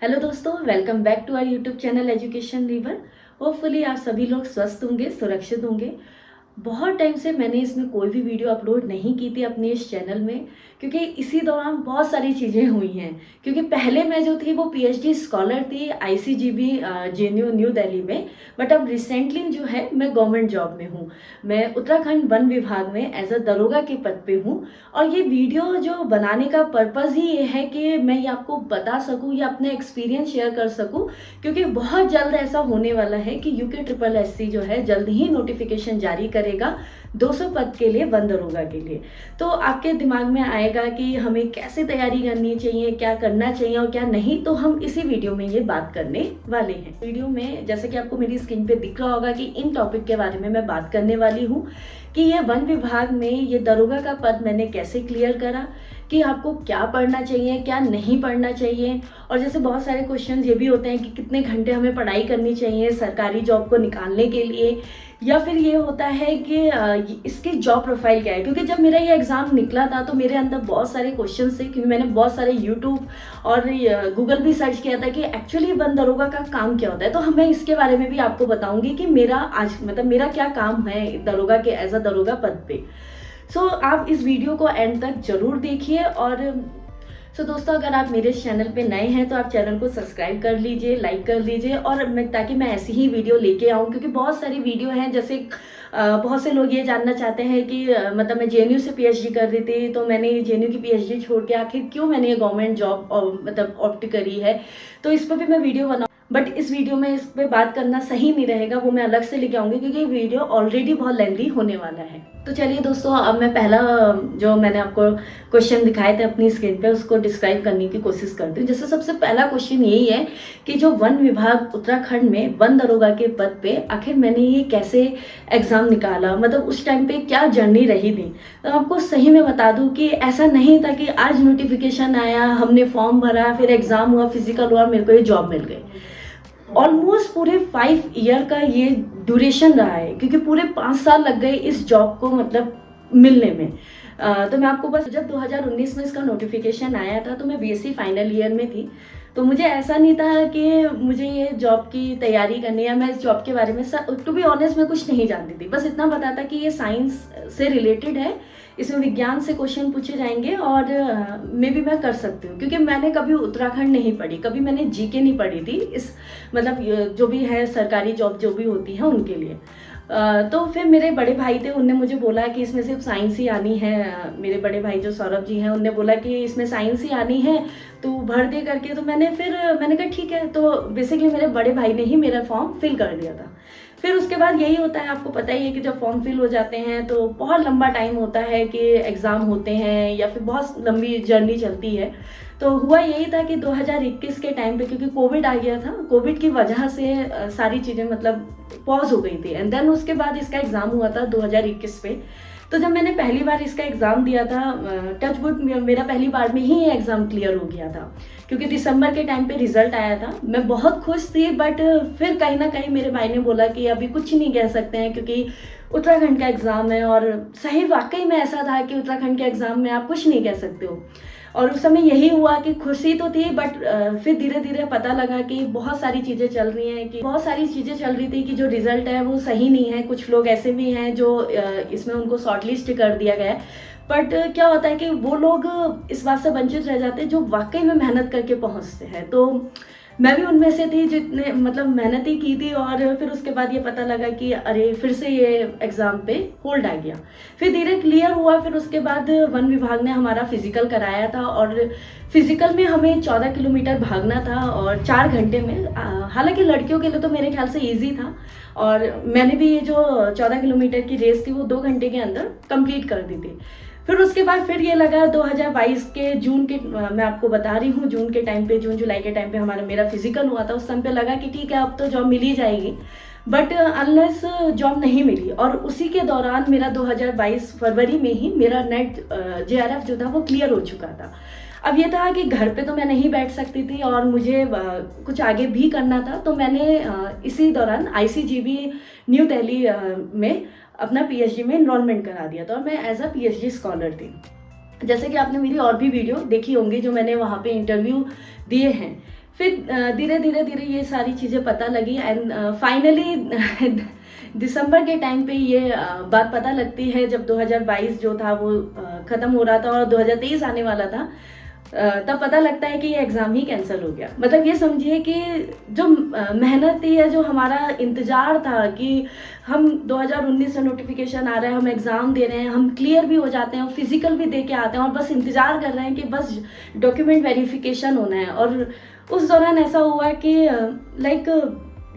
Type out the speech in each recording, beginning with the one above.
Hello दोस्तों, welcome back to our YouTube channel education river. Hopefully आप सभी लोग स्वस्थ होंगे, सुरक्षित होंगे। बहुत टाइम से मैंने इसमें कोई भी वीडियो अपलोड नहीं की थी अपने इस चैनल में, क्योंकि इसी दौरान बहुत सारी चीज़ें हुई हैं। क्योंकि पहले मैं जो थी वो पीएचडी स्कॉलर थी आईसीजीबी जेएनयू न्यू दिल्ली में। बट अब रिसेंटली जो है मैं गवर्नमेंट जॉब में हूँ। मैं उत्तराखंड वन विभाग में एज अ दरोगा के पद पे हूँ। और ये वीडियो जो बनाने का पर्पज़ ही ये है कि मैं ये आपको बता सकूँ या अपना एक्सपीरियंस शेयर कर सकूँ, क्योंकि बहुत जल्द ऐसा होने वाला है कि यूके जो है जल्द ही नोटिफिकेशन जारी करेगा 200 पद के लिए, वन दरोगा के लिए। तो आपके दिमाग में आएगा कि हमें कैसे तैयारी करनी चाहिए, क्या करना चाहिए और क्या नहीं, तो हम इसी वीडियो में ये बात करने वाले हैं। वीडियो में जैसे कि आपको मेरी स्क्रीन पे दिख रहा होगा कि इन टॉपिक के बारे में मैं बात करने वाली हूँ कि ये वन विभाग में ये दरोगा का पद मैंने कैसे क्लियर करा, कि आपको क्या पढ़ना चाहिए, क्या नहीं पढ़ना चाहिए। और जैसे बहुत सारे क्वेश्चंस ये भी होते हैं कि कितने घंटे हमें पढ़ाई करनी चाहिए सरकारी जॉब को निकालने के लिए, या फिर ये होता है कि इसकी जॉब प्रोफाइल क्या है। क्योंकि जब मेरा ये एग्ज़ाम निकला था तो मेरे अंदर बहुत सारे क्वेश्चंस थे, क्योंकि मैंने बहुत सारे यूट्यूब और गूगल भी सर्च किया था कि एक्चुअली वन दरोगा का काम क्या होता है। तो मैं इसके बारे में भी आपको बताऊंगी कि मेरा आज मेरा क्या काम है दरोगा के एज अ दरोगा पद पे। सो आप इस वीडियो को एंड तक जरूर देखिए। और दोस्तों, अगर आप मेरे चैनल पे नए हैं तो आप चैनल को सब्सक्राइब कर लीजिए, लाइक कर लीजिए, और ताकि मैं ऐसी ही वीडियो लेके आऊँ। क्योंकि बहुत सारी वीडियो हैं, जैसे बहुत से लोग ये जानना चाहते हैं कि मैं जेएनयू से पीएचडी कर रही थी, तो मैंने जेएनयू की पीएचडी छोड़ के आखिर क्यों मैंने ये गवर्नमेंट जॉब ऑप्ट करी है। तो इस पर भी मैं वीडियो बनाऊँ, बट इस वीडियो में इस पे बात करना सही नहीं रहेगा, वो मैं अलग से लेके आऊँगी, क्योंकि ये वीडियो ऑलरेडी बहुत लेंथी होने वाला है। तो चलिए दोस्तों, अब मैं पहला जो मैंने आपको क्वेश्चन दिखाए थे अपनी स्क्रीन पे उसको डिस्क्राइब करने की कोशिश करती हूँ। जैसे सबसे पहला क्वेश्चन यही है कि जो वन विभाग उत्तराखंड में वन दरोगा के पद पे आखिर मैंने ये कैसे एग्ज़ाम निकाला, उस टाइम पे क्या जर्नी रही थी। तो आपको सही में बता दूँ कि ऐसा नहीं था कि आज नोटिफिकेशन आया, हमने फॉर्म भरा, फिर एग्ज़ाम हुआ, फिजिकल हुआ, मेरे को ये जॉब मिल गई। ऑलमोस्ट पूरे 5 ईयर का ये ड्यूरेशन रहा है, क्योंकि पूरे 5 साल लग गए इस जॉब को मिलने में। तो मैं आपको बस, जब 2019 में इसका नोटिफिकेशन आया था तो मैं बीएससी फाइनल ईयर में थी। तो मुझे ऐसा नहीं था कि मुझे ये जॉब की तैयारी करनी है। मैं इस जॉब के बारे में टू बी ऑनेस्ट मैं कुछ नहीं जानती थी। बस इतना पता था कि ये साइंस से रिलेटेड है, इसमें विज्ञान से क्वेश्चन पूछे जाएंगे, और मैं कर सकती हूँ। क्योंकि मैंने कभी उत्तराखंड नहीं पढ़ी, कभी मैंने जीके नहीं पढ़ी थी इस जो भी है सरकारी जॉब जो भी होती है उनके लिए। तो फिर मेरे बड़े भाई थे, उनने मुझे बोला कि इसमें सिर्फ साइंस ही आनी है। मेरे बड़े भाई जो सौरभ जी हैं, उनने बोला कि इसमें साइंस ही आनी है, तो भर दे करके। तो मैंने कहा ठीक है। तो बेसिकली मेरे बड़े भाई ने ही मेरा फॉर्म फिल कर दिया था। फिर उसके बाद यही होता है, आपको पता ही है कि जब फॉर्म फिल हो जाते हैं तो बहुत लंबा टाइम होता है कि एग्ज़ाम होते हैं या फिर बहुत लंबी जर्नी चलती है। तो हुआ यही था कि 2021 के टाइम पे, क्योंकि कोविड आ गया था, कोविड की वजह से सारी चीज़ें पॉज हो गई थी। एंड देन उसके बाद इसका एग्ज़ाम हुआ था 2021 पे। तो जब मैंने पहली बार इसका एग्ज़ाम दिया था, टच वुड मेरा पहली बार में ही ये एग्ज़ाम क्लियर हो गया था, क्योंकि दिसंबर के टाइम पे रिजल्ट आया था। मैं बहुत खुश थी, बट फिर कहीं ना कहीं मेरे भाई ने बोला कि अभी कुछ नहीं कह सकते हैं, क्योंकि उत्तराखंड का एग्ज़ाम है। और सही वाकई में ऐसा था कि उत्तराखंड के एग्ज़ाम में आप कुछ नहीं कह सकते हो। और उस समय यही हुआ कि खुशी तो थी, बट फिर धीरे धीरे पता लगा कि बहुत सारी चीज़ें चल रही थी कि जो रिज़ल्ट है वो सही नहीं है। कुछ लोग ऐसे भी हैं जो इसमें उनको शॉर्टलिस्ट कर दिया गया है। बट क्या होता है कि वो लोग इस बात से वंचित रह जाते हैं जो वाकई में मेहनत करके पहुंचते हैं। तो मैं भी उनमें से थी जितने मेहनत ही की थी। और फिर उसके बाद ये पता लगा कि अरे फिर से ये एग्ज़ाम पे होल्ड आ गया। फिर धीरे क्लियर हुआ। फिर उसके बाद वन विभाग ने हमारा फिजिकल कराया था, और फिजिकल में हमें 14 किलोमीटर भागना था और 4 घंटे में। हालांकि लड़कियों के लिए तो मेरे ख्याल से ईजी था, और मैंने भी ये जो 14 किलोमीटर की रेस थी वो 2 घंटे के अंदर कंप्लीट कर दी थी। फिर उसके बाद फिर ये लगा 2022 के जून के, मैं आपको बता रही हूँ, जून जुलाई के टाइम पे मेरा फिजिकल हुआ था। उस टाइम पे लगा कि ठीक है अब तो जॉब मिल ही जाएगी, बट अनलेस जॉब नहीं मिली। और उसी के दौरान मेरा 2022 फरवरी में ही मेरा नेट जेआरएफ जो था वो क्लियर हो चुका था। अब ये था कि घर पे तो मैं नहीं बैठ सकती थी और मुझे कुछ आगे भी करना था। तो मैंने इसी दौरान आईसीजीबी न्यू दिल्ली में अपना पीएचडी में इनरोलमेंट करा दिया था, और मैं एज अ पीएचडी स्कॉलर थी। जैसे कि आपने मेरी और भी वीडियो देखी होंगी जो मैंने वहाँ पे इंटरव्यू दिए हैं। फिर धीरे धीरे धीरे ये सारी चीज़ें पता लगी एंड फाइनली दिसंबर के टाइम पे ये बात पता लगती है, जब 2022 जो था वो ख़त्म हो रहा था और 2023 आने वाला था। तब पता लगता है कि ये एग्ज़ाम ही कैंसिल हो गया। मतलब ये समझिए कि जो मेहनत थी या जो हमारा इंतज़ार था कि हम 2019 से नोटिफिकेशन आ रहा है, हम एग्ज़ाम दे रहे हैं, हम क्लियर भी हो जाते हैं और फिज़िकल भी दे के आते हैं और बस इंतज़ार कर रहे हैं कि बस डॉक्यूमेंट वेरिफिकेशन होना है। और उस दौरान ऐसा हुआ कि लाइक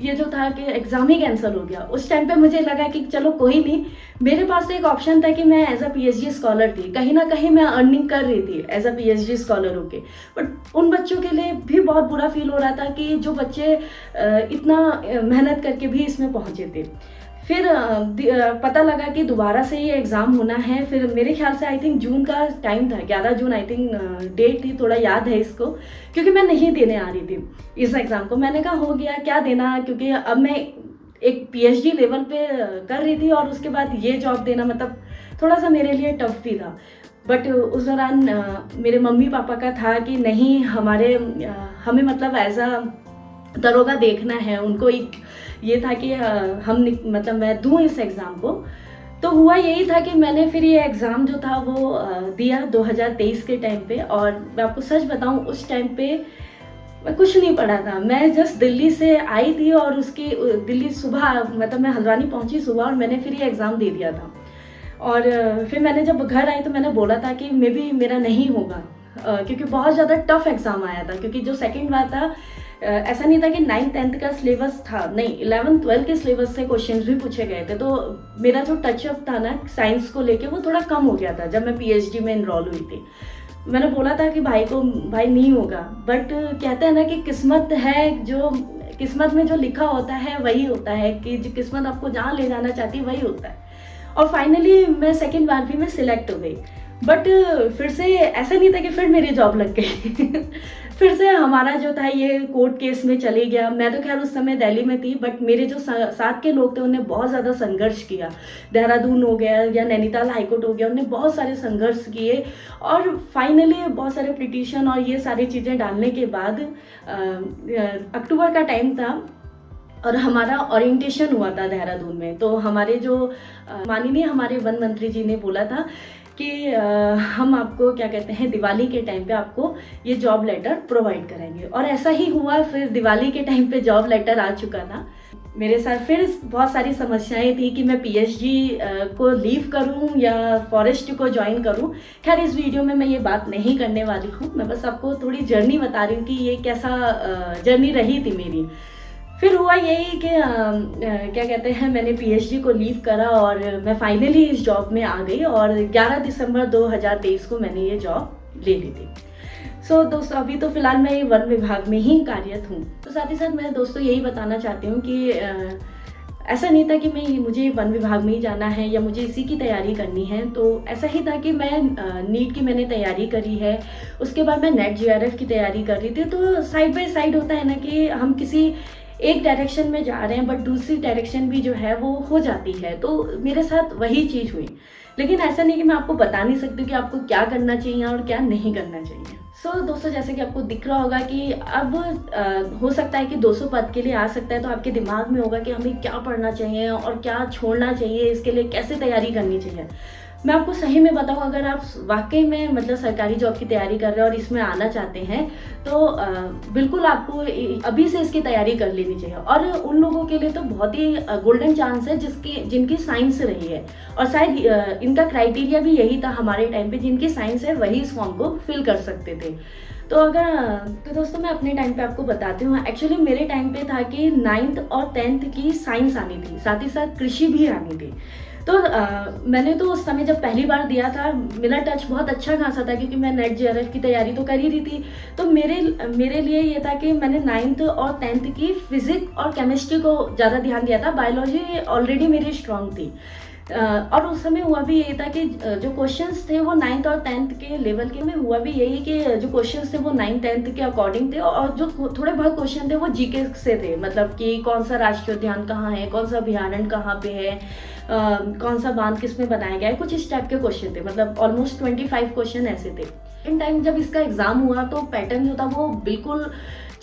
ये जो था कि एग्ज़ाम ही कैंसिल हो गया। उस टाइम पे मुझे लगा कि चलो कोई नहीं, मेरे पास तो एक ऑप्शन था कि मैं एज अ पीएचडी स्कॉलर थी, कहीं ना कहीं मैं अर्निंग कर रही थी एज अ पीएचडी स्कॉलर होके। बट उन बच्चों के लिए भी बहुत बुरा फील हो रहा था कि जो बच्चे इतना मेहनत करके भी इसमें पहुँचे थे। फिर पता लगा कि दोबारा से ये एग्ज़ाम होना है। फिर मेरे ख्याल से आई थिंक जून का टाइम था, 11 जून आई थिंक डेट थी, थोड़ा याद है इसको, क्योंकि मैं नहीं देने आ रही थी इस एग्ज़ाम को। मैंने कहा हो गया, क्या देना, क्योंकि अब मैं एक पीएचडी लेवल पे कर रही थी और उसके बाद ये जॉब देना मतलब थोड़ा सा मेरे लिए टफ भी था। बट उस दौरान मेरे मम्मी पापा का था कि नहीं, हमें मतलब एज अ दरोगा देखना है। उनको एक ये था कि मतलब मैं दूँ इस एग्ज़ाम को। तो हुआ यही था कि मैंने फिर ये एग्ज़ाम जो था वो दिया 2023 के टाइम पे। और मैं आपको सच बताऊँ, उस टाइम पे मैं कुछ नहीं पढ़ा था। मैं जस्ट दिल्ली से आई थी और उसकी दिल्ली सुबह, मतलब मैं हल्द्वानी पहुंची सुबह और मैंने फिर ये एग्ज़ाम दे दिया था। और फिर मैंने जब घर आई तो मैंने बोला था कि मे बी मेरा नहीं होगा, क्योंकि बहुत ज़्यादा टफ एग्ज़ाम आया था। क्योंकि जो सेकंड बार था, ऐसा नहीं था कि 9th-10th का सिलेबस था, नहीं 11th-12th के सिलेबस से क्वेश्चंस भी पूछे गए थे। तो मेरा जो टचअप था ना साइंस को लेके, वो थोड़ा कम हो गया था जब मैं पीएचडी में इनरोल हुई थी। मैंने बोला था कि भाई नहीं होगा। बट कहते हैं ना कि किस्मत है, जो किस्मत में जो लिखा होता है वही होता है, कि जो किस्मत आपको जहाँ ले जाना चाहती है वही होता है। और फाइनली मैं सेकेंड बार भी मैं सिलेक्ट हो गई। बट फिर से ऐसा नहीं था कि फिर मेरी जॉब लग गई फिर से हमारा जो था ये कोर्ट केस में चले गया। मैं तो खैर उस समय दिल्ली में थी, बट मेरे जो साथ के लोग थे उन्हें बहुत ज़्यादा संघर्ष किया। देहरादून हो गया या नैनीताल हाईकोर्ट हो गया, उन्हें बहुत सारे संघर्ष किए और फाइनली बहुत सारे पिटीशन और ये सारी चीज़ें डालने के बाद अक्टूबर का टाइम था और हमारा ओरिएंटेशन हुआ था देहरादून में। तो हमारे जो माननीय हमारे वन मंत्री जी ने बोला था कि हम आपको क्या कहते हैं, दिवाली के टाइम पे आपको ये जॉब लेटर प्रोवाइड करेंगे। और ऐसा ही हुआ। फिर दिवाली के टाइम पे जॉब लेटर आ चुका था मेरे साथ। फिर बहुत सारी समस्याएं थी कि मैं पीएचडी को लीव करूं या फॉरेस्ट को ज्वाइन करूं। खैर इस वीडियो में मैं ये बात नहीं करने वाली हूं, मैं बस आपको थोड़ी जर्नी बता रही हूँ कि ये कैसा जर्नी रही थी मेरी। फिर हुआ यही कि क्या कहते हैं, मैंने पीएचडी को लीव करा और मैं फाइनली इस जॉब में आ गई और 11 दिसंबर 2023 को मैंने ये जॉब ले ली थी। सो दोस्तों अभी तो फिलहाल मैं वन विभाग में ही कार्यरत हूँ। तो साथ ही साथ मैं दोस्तों यही बताना चाहती हूँ कि ऐसा नहीं था कि मुझे वन विभाग में ही जाना है या मुझे इसी की तैयारी करनी है। तो ऐसा ही था कि मैं नीट की मैंने तैयारी करी है, उसके बाद मैं नेट जेआरएफ की तैयारी कर रही थी। तो साइड बाय साइड होता है ना कि हम किसी एक डायरेक्शन में जा रहे हैं बट दूसरी डायरेक्शन भी जो है वो हो जाती है। तो मेरे साथ वही चीज़ हुई। लेकिन ऐसा नहीं कि मैं आपको बता नहीं सकती कि आपको क्या करना चाहिए और क्या नहीं करना चाहिए। सो दोस्तों जैसे कि आपको दिख रहा होगा कि अब हो सकता है कि 200 पद के लिए आ सकता है, तो आपके दिमाग में होगा कि हमें क्या पढ़ना चाहिए और क्या छोड़ना चाहिए, इसके लिए कैसे तैयारी करनी चाहिए। मैं आपको सही में बताऊं, अगर आप वाकई में मतलब सरकारी जॉब की तैयारी कर रहे हैं और इसमें आना चाहते हैं तो बिल्कुल आपको अभी से इसकी तैयारी कर लेनी चाहिए। और उन लोगों के लिए तो बहुत ही गोल्डन चांस है जिनकी साइंस रही है, और शायद इनका क्राइटेरिया भी यही था हमारे टाइम पे, जिनकी साइंस है वही इस फॉर्म को फिल कर सकते थे। तो दोस्तों मैं अपने टाइम पे आपको बताती हूँ। एक्चुअली मेरे टाइम पे था कि 9th और 10th की साइंस आनी थी, साथ ही साथ कृषि भी आनी थी। तो मैंने तो उस समय जब पहली बार दिया था, मेरा टच बहुत अच्छा खासा था क्योंकि मैं नेट जेआरएफ की तैयारी तो कर ही रही थी। तो मेरे लिए ये था कि मैंने 9th और 10th की फिजिक्स और केमिस्ट्री को ज़्यादा ध्यान दिया था। बायोलॉजी ऑलरेडी मेरी स्ट्रांग थी। और उस समय हुआ भी यही था कि जो क्वेश्चंस थे वो 9th और 10th के लेवल के में हुआ भी यही कि जो क्वेश्चंस थे वो 9th-10th के अकॉर्डिंग थे, और जो थोड़े बहुत क्वेश्चन थे वो जीके से थे। मतलब कि कौन सा राष्ट्रीय उद्यान कहाँ है, कौन सा अभयारण्य कहाँ पे है, कौन सा बांध किस में बनाया गया है, कुछ इस टाइप के क्वेश्चन थे। मतलब ऑलमोस्ट 25 क्वेश्चन ऐसे थे। इन टाइम जब इसका एग्ज़ाम हुआ तो पैटर्न जो था वो बिल्कुल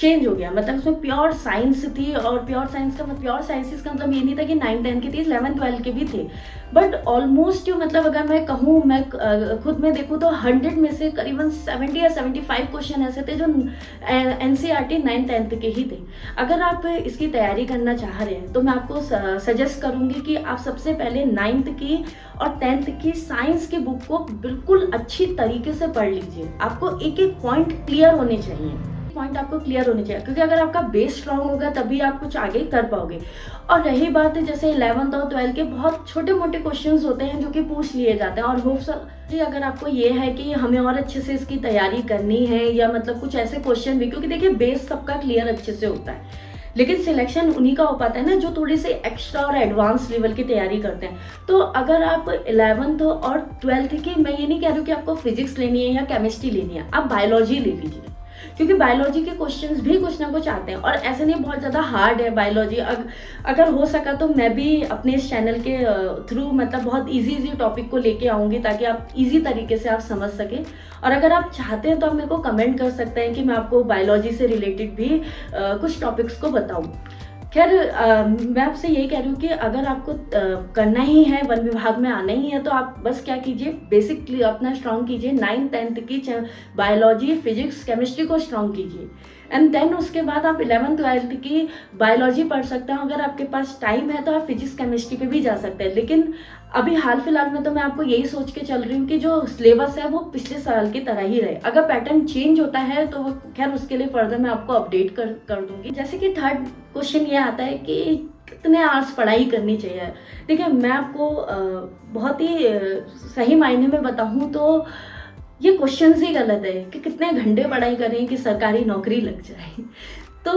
चेंज हो गया। मतलब उसमें प्योर साइंस थी, और प्योर साइंस का मतलब प्योर साइंसिस का मतलब ये नहीं था कि 9-10 की थी, 11-12 के भी थे। बट ऑलमोस्ट मतलब अगर मैं कहूँ, मैं खुद में देखूँ तो 100 में से करीबन 70 या 75 क्वेश्चन ऐसे थे जो NCERT 9th-10th के ही थे। अगर आप इसकी तैयारी करना चाह रहे हैं तो मैं आपको सजेस्ट करूँगी कि आप सबसे पहले 9th की और 10th की साइंस की बुक को बिल्कुल अच्छी तरीके से पढ़ लीजिए। आपको एक एक पॉइंट क्लियर होने चाहिए, पॉइंट आपको क्लियर होने चाहिए, क्योंकि अगर आपका बेस स्ट्रांग होगा तभी आप कुछ आगे कर पाओगे। और रही बात है जैसे 11th और 12th के बहुत छोटे मोटे क्वेश्चंस होते हैं जो कि पूछ लिए जाते हैं, और होप्स अगर आपको ये है कि हमें और अच्छे से इसकी तैयारी करनी है, या मतलब कुछ ऐसे क्वेश्चन भी, क्योंकि देखिए बेस सबका क्लियर अच्छे से होता है, लेकिन सिलेक्शन उन्हीं का हो पाता है ना जो थोड़ी सी एक्स्ट्रा और एडवांस लेवल की तैयारी करते हैं। तो अगर आप 11th और 12th की, मैं ये नहीं कह रही हूँ कि आपको फिजिक्स लेनी है या केमिस्ट्री लेनी है, आप बायोलॉजी ले लीजिए, क्योंकि बायोलॉजी के क्वेश्चंस भी कुछ ना कुछ आते हैं, और ऐसे नहीं बहुत ज़्यादा हार्ड है बायोलॉजी। अगर हो सका तो मैं भी अपने इस चैनल के थ्रू मतलब बहुत इजी टॉपिक को लेके आऊँगी, ताकि आप इजी तरीके से आप समझ सकें। और अगर आप चाहते हैं तो आप मेरे को कमेंट कर सकते हैं कि मैं आपको बायोलॉजी से रिलेटेड भी कुछ टॉपिक्स को बताऊँ। खैर मैं आपसे यही कह रही हूँ कि अगर आपको करना ही है, वन विभाग में आना ही है, तो आप बस क्या कीजिए, बेसिकली अपना स्ट्रॉन्ग कीजिए, 9th-10th की बायोलॉजी, फिजिक्स, केमिस्ट्री को स्ट्रॉन्ग कीजिए, एंड देन उसके बाद आप 11th-12th की बायोलॉजी पढ़ सकते हैं। अगर आपके पास टाइम है तो आप फिजिक्स केमिस्ट्री पे भी जा सकते हैं। लेकिन अभी हाल फिलहाल में तो मैं आपको यही सोच के चल रही हूँ कि जो सिलेबस है वो पिछले साल की तरह ही रहे। अगर पैटर्न चेंज होता है तो खैर उसके लिए फर्दर मैं आपको अपडेट कर दूंगी। जैसे कि थर्ड क्वेश्चन ये आता है कि कितने आवर्स पढ़ाई करनी चाहिए। देखिए मैं आपको बहुत ही सही मायने में बताऊँ तो ये क्वेश्चन ही गलत है कि कितने घंटे पढ़ाई करें कि सरकारी नौकरी लग जाए। तो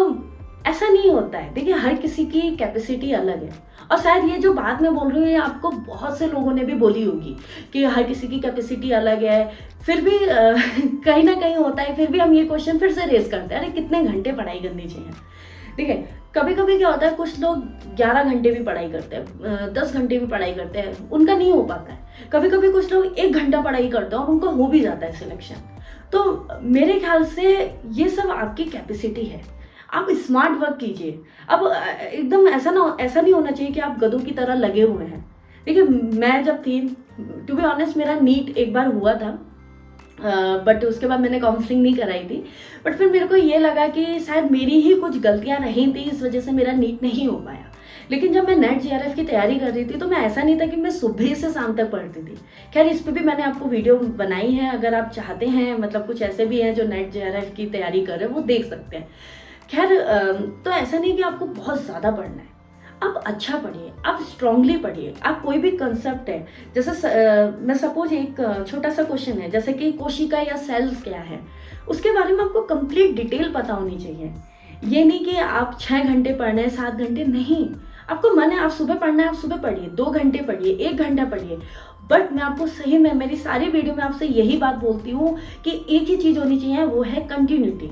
ऐसा नहीं होता है। देखिए हर किसी की कैपेसिटी अलग है, और शायद ये जो बात मैं बोल रही हूँ ये आपको बहुत से लोगों ने भी बोली होगी कि हर किसी की कैपेसिटी अलग है। फिर भी कहीं ना कहीं होता है, फिर भी हम ये क्वेश्चन फिर से रेज करते हैं, अरे कितने घंटे पढ़ाई करनी चाहिए। देखिए कभी कभी क्या होता है, कुछ लोग 11 घंटे भी पढ़ाई करते हैं, 10 घंटे भी पढ़ाई करते हैं, उनका नहीं हो पाता है। कभी कभी कुछ लोग 1 घंटा पढ़ाई करते हैं और उनको हो भी जाता है सिलेक्शन। तो मेरे ख्याल से ये सब आपकी कैपेसिटी है, आप स्मार्ट वर्क कीजिए। अब एकदम ऐसा नहीं होना चाहिए कि आप गधों की तरह लगे हुए हैं। देखिए मैं जब थी, टू बी ऑनेस्ट मेरा नीट एक बार हुआ था, बट उसके बाद मैंने काउंसलिंग नहीं कराई थी। बट फिर मेरे को ये लगा कि शायद मेरी ही कुछ गलतियां रही थी, इस वजह से मेरा नीट नहीं हो पाया। लेकिन जब मैं नेट JRF की तैयारी कर रही थी तो मैं ऐसा नहीं था कि मैं सुबह से शाम तक पढ़ती थी। खैर इस पर भी मैंने आपको वीडियो बनाई है, अगर आप चाहते हैं, मतलब कुछ ऐसे भी हैं जो नेट JRF की तैयारी कर रहे हैं वो देख सकते हैं। खैर तो ऐसा नहीं कि आपको बहुत ज़्यादा पढ़ना है, आप अच्छा पढ़िए, आप स्ट्रांगली पढ़िए। आप कोई भी कंसेप्ट है, जैसे मैं सपोज एक छोटा सा क्वेश्चन है जैसे कि कोशिका या सेल्स क्या है, उसके बारे में आपको कंप्लीट डिटेल पता होनी चाहिए। ये नहीं कि आप 6 घंटे पढ़ना है, 7 घंटे नहीं। आपको मन है आप सुबह पढ़ना है, आप सुबह पढ़िए, 2 घंटे पढ़िए, 1 घंटा पढ़िए। बट मैं आपको सही में मेरी सारी वीडियो में आपसे यही बात बोलती हूँ कि एक ही चीज़ होनी चाहिए, वो है कंटिन्यूटी।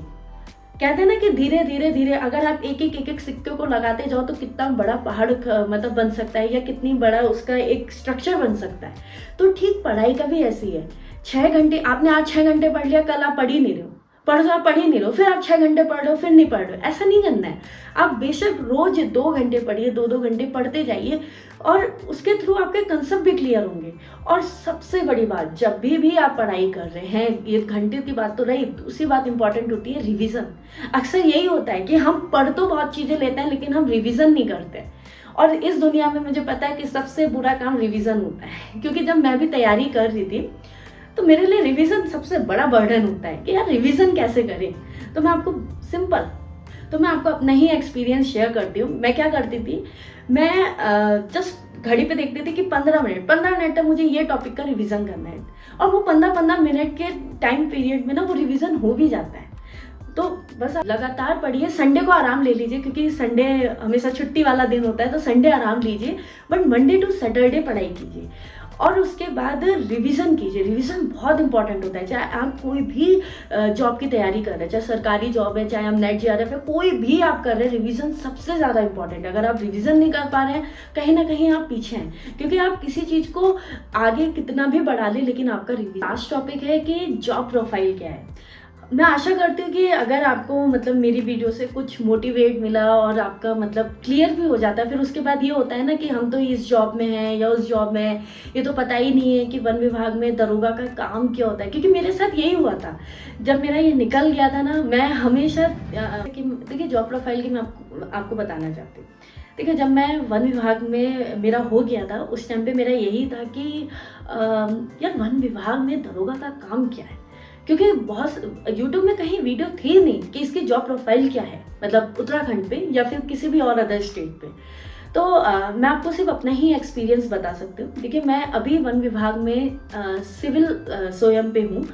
कहते हैं ना कि धीरे धीरे अगर आप एक एक सिक्के को लगाते जाओ तो कितना बड़ा पहाड़ मतलब बन सकता है, या कितनी बड़ा उसका एक स्ट्रक्चर बन सकता है। तो ठीक पढ़ाई का भी ऐसी है। 6 घंटे आपने आज 6 घंटे पढ़ लिया, कल आप पढ़ ही नहीं रहे हो, परसों आप पढ़ ही नहीं रहे हो, फिर आप 6 घंटे पढ़ रहे हो, फिर नहीं पढ़ रहे हो। ऐसा नहीं करना है। आप बेशक रोज 2 घंटे पढ़िए, 2 घंटे पढ़ते जाइए, और उसके थ्रू आपके कंसेप्ट भी क्लियर होंगे। और सबसे बड़ी बात, जब भी आप पढ़ाई कर रहे हैं, ये घंटे की बात तो रही, दूसरी बात इंपॉर्टेंट होती है रिवीजन। अक्सर यही होता है कि हम पढ़ तो बहुत चीज़ें लेते हैं लेकिन हम रिवीजन नहीं करते। और इस दुनिया में मुझे पता है कि सबसे बुरा काम रिवीजन होता है, क्योंकि जब मैं भी तैयारी कर रही थी तो मेरे लिए रिवीजन सबसे बड़ा बर्डन होता है कि यार रिवीजन कैसे करें। तो मैं आपको अपना ही एक्सपीरियंस शेयर करती हूँ। मैं क्या करती थी, मैं जस्ट घड़ी पे देखती थी कि 15 मिनट तक मुझे ये टॉपिक का रिवीजन करना है, और वो 15 मिनट के टाइम पीरियड में ना वो रिवीजन हो भी जाता है। तो बस आप लगातार पढ़िए। संडे को आराम ले लीजिए, क्योंकि संडे हमेशा छुट्टी वाला दिन होता है, तो संडे आराम लीजिए, बट मंडे टू सैटरडे पढ़ाई कीजिए। और उसके बाद रिवीजन कीजिए। रिवीजन बहुत इंपॉर्टेंट होता है, चाहे आप कोई भी जॉब की तैयारी कर रहे हैं, चाहे सरकारी जॉब है, चाहे हम नेट JRF है, कोई भी आप कर रहे हैं, रिवीजन सबसे ज़्यादा इंपॉर्टेंट है। अगर आप रिवीजन नहीं कर पा रहे हैं, कहीं ना कहीं आप पीछे हैं, क्योंकि आप किसी चीज़ को आगे कितना भी बढ़ा लें लेकिन आपका रिवीजन। लास्ट टॉपिक है कि जॉब प्रोफाइल क्या है। मैं आशा करती हूँ कि अगर आपको मतलब मेरी वीडियो से कुछ मोटिवेट मिला और आपका मतलब क्लियर भी हो जाता है। फिर उसके बाद ये होता है ना कि हम तो इस जॉब में हैं या उस जॉब में हैं, ये तो पता ही नहीं है कि वन विभाग में दरोगा का काम क्या होता है। क्योंकि मेरे साथ यही हुआ था, जब मेरा ये निकल गया था ना, मैं हमेशा देखिए जॉब प्रोफाइल की मैं आपको बताना चाहती हूँ। देखिए जब मैं वन विभाग में मेरा हो गया था, उस टाइम पे मेरा यही था कि यार वन विभाग में दरोगा का काम क्या है। क्योंकि बहुत यूट्यूब में कहीं वीडियो थी नहीं कि इसकी जॉब प्रोफाइल क्या है, मतलब उत्तराखंड पे या फिर किसी भी और अदर स्टेट पे। तो मैं आपको सिर्फ अपना ही एक्सपीरियंस बता सकती हूँ। देखिए मैं अभी वन विभाग में सिविल स्वयं पे हूँ।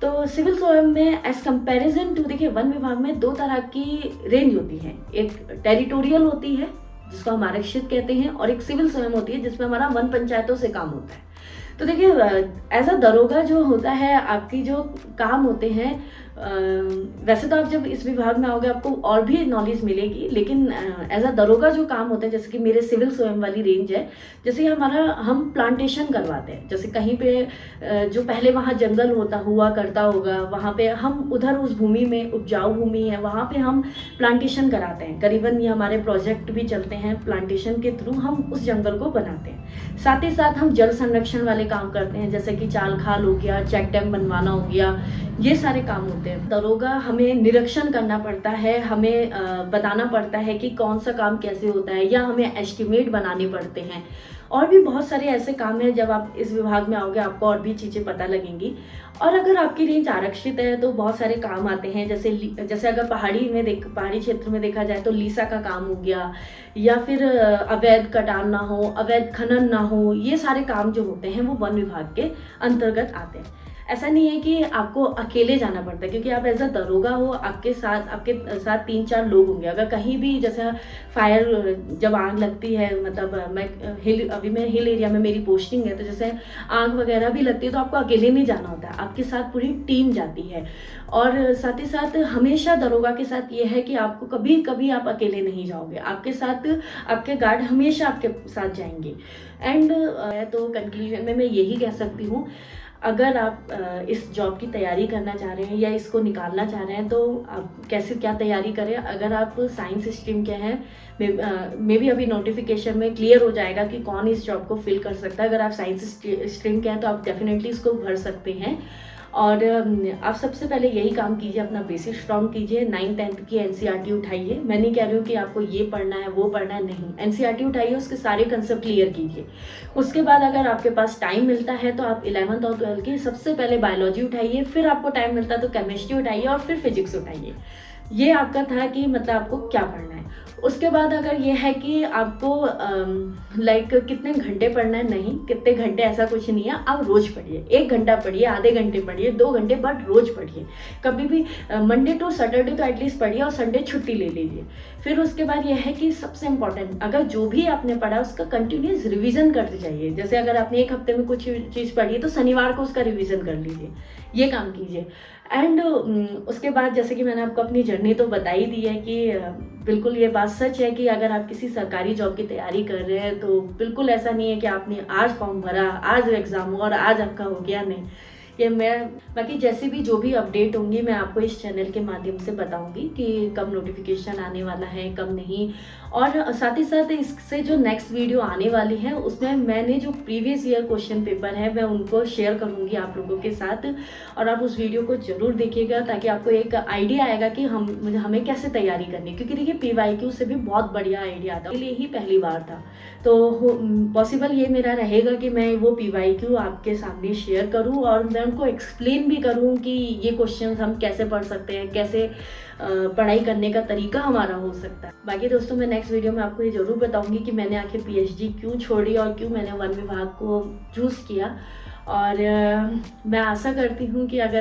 तो सिविल स्वयं में एज कंपैरिजन टू, देखिए वन विभाग में दो तरह की रेंज होती है। एक टेरिटोरियल होती है जिसको हम आरक्षित कहते हैं, और एक सिविल स्वयं होती है जिसमें हमारा वन पंचायतों से काम होता है। तो देखिए एज अ दरोगा जो होता है, आपकी जो काम होते हैं, वैसे तो आप जब इस विभाग में आओगे आपको और भी नॉलेज मिलेगी, लेकिन एज अ दरोगा जो काम होता है, जैसे कि मेरे सिविल स्वयं वाली रेंज है, जैसे हम प्लांटेशन करवाते हैं। जैसे कहीं पे जो पहले वहाँ जंगल हुआ करता होगा, वहाँ पे हम उधर उस भूमि में, उपजाऊ भूमि है, वहाँ पे हम प्लांटेशन कराते हैं। करीबन ये हमारे प्रोजेक्ट भी चलते हैं, प्लांटेशन के थ्रू हम उस जंगल को बनाते हैं। साथ ही साथ हम जल संरक्षण वाले काम करते हैं, जैसे कि चाल खाल हो गया, चेक डैम बनवाना हो गया, ये सारे काम होते हैं। दरोगा हमें निरीक्षण करना पड़ता है, हमें बताना पड़ता है कि कौन सा काम कैसे होता है, या हमें एस्टिमेट बनाने पड़ते हैं। और भी बहुत सारे ऐसे काम हैं, जब आप इस विभाग में आओगे आपको और भी चीज़ें पता लगेंगी। और अगर आपकी रेंज आरक्षित है तो बहुत सारे काम आते हैं, जैसे अगर पहाड़ी क्षेत्र में देखा जाए तो लीसा का काम हो गया, या फिर अवैध कटान ना हो, अवैध खनन ना हो, ये सारे काम जो होते हैं वो वन विभाग के अंतर्गत आते हैं। ऐसा नहीं है कि आपको अकेले जाना पड़ता है, क्योंकि आप एज अ दरोगा हो, आपके साथ 3-4 लोग होंगे। अगर कहीं भी जैसे फायर, जब आग लगती है, मतलब अभी मैं हिल एरिया में मेरी पोस्टिंग है, तो जैसे आग वगैरह भी लगती है तो आपको अकेले नहीं जाना होता है, आपके साथ पूरी टीम जाती है। और साथ ही साथ हमेशा दरोगा के साथ ये है कि आपको कभी कभी आप अकेले नहीं जाओगे, आपके साथ आपके गार्ड हमेशा आपके साथ जाएंगे। एंड तो कंक्लूजन में मैं यही कह सकती हूँ, अगर आप इस जॉब की तैयारी करना चाह रहे हैं या इसको निकालना चाह रहे हैं, तो आप कैसे क्या तैयारी करें। अगर आप साइंस स्ट्रीम के हैं, मे भी अभी नोटिफिकेशन में क्लियर हो जाएगा कि कौन इस जॉब को फिल कर सकता है। अगर आप साइंस स्ट्रीम के हैं तो आप डेफिनेटली इसको भर सकते हैं। और आप सबसे पहले यही काम कीजिए, अपना बेसिक स्ट्रॉन्ग कीजिए। 9th-10th की एनसीईआरटी उठाइए। मैं नहीं कह रही हूँ कि आपको ये पढ़ना है वो पढ़ना है, नहीं, एनसीईआरटी उठाइए, उसके सारे कंसेप्ट क्लियर कीजिए। उसके बाद अगर आपके पास टाइम मिलता है तो आप 11th और 12th की सबसे पहले बायोलॉजी उठाइए, फिर आपको टाइम मिलता है तो केमिस्ट्री उठाइए, और फिर फिजिक्स उठाइए। ये आपका था कि मतलब आपको क्या पढ़ना है। उसके बाद अगर ये है कि आपको लाइक कितने घंटे पढ़ना है, नहीं, कितने घंटे ऐसा कुछ नहीं है, आप रोज़ पढ़िए। 1 घंटा पढ़िए, आधे घंटे पढ़िए, 2 घंटे, बट रोज़ पढ़िए। कभी भी मंडे टू सैटरडे तो एटलीस्ट पढ़िए, और संडे छुट्टी ले लीजिए। फिर उसके बाद ये है कि सबसे इम्पॉर्टेंट, अगर जो भी आपने पढ़ा उसका कंटिन्यूस रिवीजन करते जाइए। जैसे अगर आपने 1 हफ्ते में कुछ चीज़ पढ़ी है तो शनिवार को उसका रिवीजन कर लीजिए, ये काम कीजिए। एंड उसके बाद जैसे कि मैंने आपको अपनी जर्नी तो बता ही दी है कि बिल्कुल ये बात सच है कि अगर आप किसी सरकारी जॉब की तैयारी कर रहे हैं तो बिल्कुल ऐसा नहीं है कि आपने आज फॉर्म भरा, आज एग्ज़ाम हुआ और आज आपका हो गया, नहीं। ये मैं बाकी जैसे भी जो भी अपडेट होंगी मैं आपको इस चैनल के माध्यम से बताऊंगी कि कब नोटिफिकेशन आने वाला है, कब नहीं। और साथ ही साथ इससे जो नेक्स्ट वीडियो आने वाली है उसमें मैंने जो प्रीवियस ईयर क्वेश्चन पेपर है मैं उनको शेयर करूंगी आप लोगों के साथ, और आप उस वीडियो को ज़रूर देखिएगा ताकि आपको एक आइडिया आएगा कि हमें कैसे तैयारी करनी है। क्योंकि देखिए PYQ से भी बहुत बढ़िया आइडिया आता है, इसलिए ही पहली बार था। तो पॉसिबल ये मेरा रहेगा कि मैं वो PYQ आपके सामने शेयर करूँ और मैं उनको एक्सप्लेन भी करूँ कि ये क्वेश्चन हम कैसे पढ़ सकते हैं, कैसे पढ़ाई करने का तरीका हमारा हो सकता है। बाकी दोस्तों मैं नेक्स्ट वीडियो में आपको ये ज़रूर बताऊंगी कि मैंने आखिर PhD क्यों छोड़ी और क्यों मैंने वन विभाग को चूज़ किया। और मैं आशा करती हूँ कि आप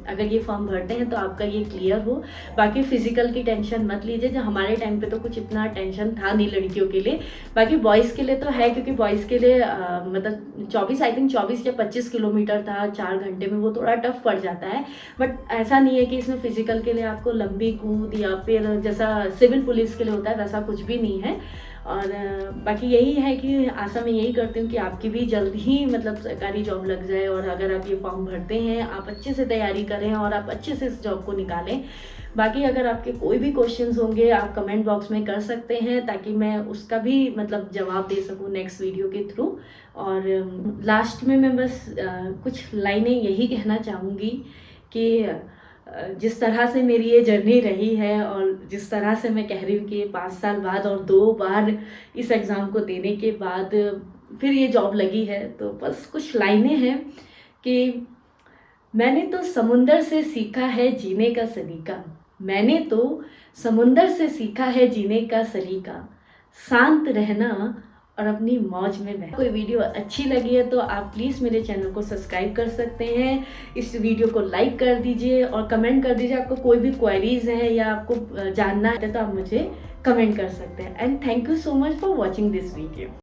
अगर ये फॉर्म भरते हैं तो आपका ये क्लियर हो। बाकी फिजिकल की टेंशन मत लीजिए, जो हमारे टाइम पे तो कुछ इतना टेंशन था नहीं लड़कियों के लिए। बाकी बॉयज़ के लिए तो है, क्योंकि बॉयज़ के लिए मतलब 24 या 25 किलोमीटर था 4 घंटे में, वो थोड़ा टफ पड़ जाता है। बट ऐसा नहीं है कि इसमें फिजिकल के लिए आपको लंबी कूद या फिर जैसा सिविल पुलिस के लिए होता है वैसा कुछ भी नहीं है। और बाकी यही है कि आशा मैं यही करती हूँ कि आपकी भी जल्द ही मतलब सरकारी जॉब लग जाए, और अगर आप ये फॉर्म भरते हैं आप अच्छे से तैयारी करें और आप अच्छे से इस जॉब को निकालें। बाकी अगर आपके कोई भी क्वेश्चंस होंगे आप कमेंट बॉक्स में कर सकते हैं, ताकि मैं उसका भी मतलब जवाब दे सकूं नेक्स्ट वीडियो के थ्रू। और लास्ट में मैं बस कुछ लाइनें यही कहना चाहूँगी कि जिस तरह से मेरी ये जर्नी रही है और जिस तरह से मैं कह रही हूँ कि 5 साल बाद और 2 बार इस एग्ज़ाम को देने के बाद फिर ये जॉब लगी है, तो बस कुछ लाइनें हैं कि मैंने तो समुंदर से सीखा है जीने का सलीका, मैंने तो समुंदर से सीखा है जीने का सलीका, शांत रहना और अपनी मौज में बहना। कोई वीडियो अच्छी लगी है तो आप प्लीज़ मेरे चैनल को सब्सक्राइब कर सकते हैं, इस वीडियो को लाइक कर दीजिए और कमेंट कर दीजिए। आपको कोई भी क्वेरीज है या आपको जानना है तो आप मुझे कमेंट कर सकते हैं। And thank you so much for watching this video.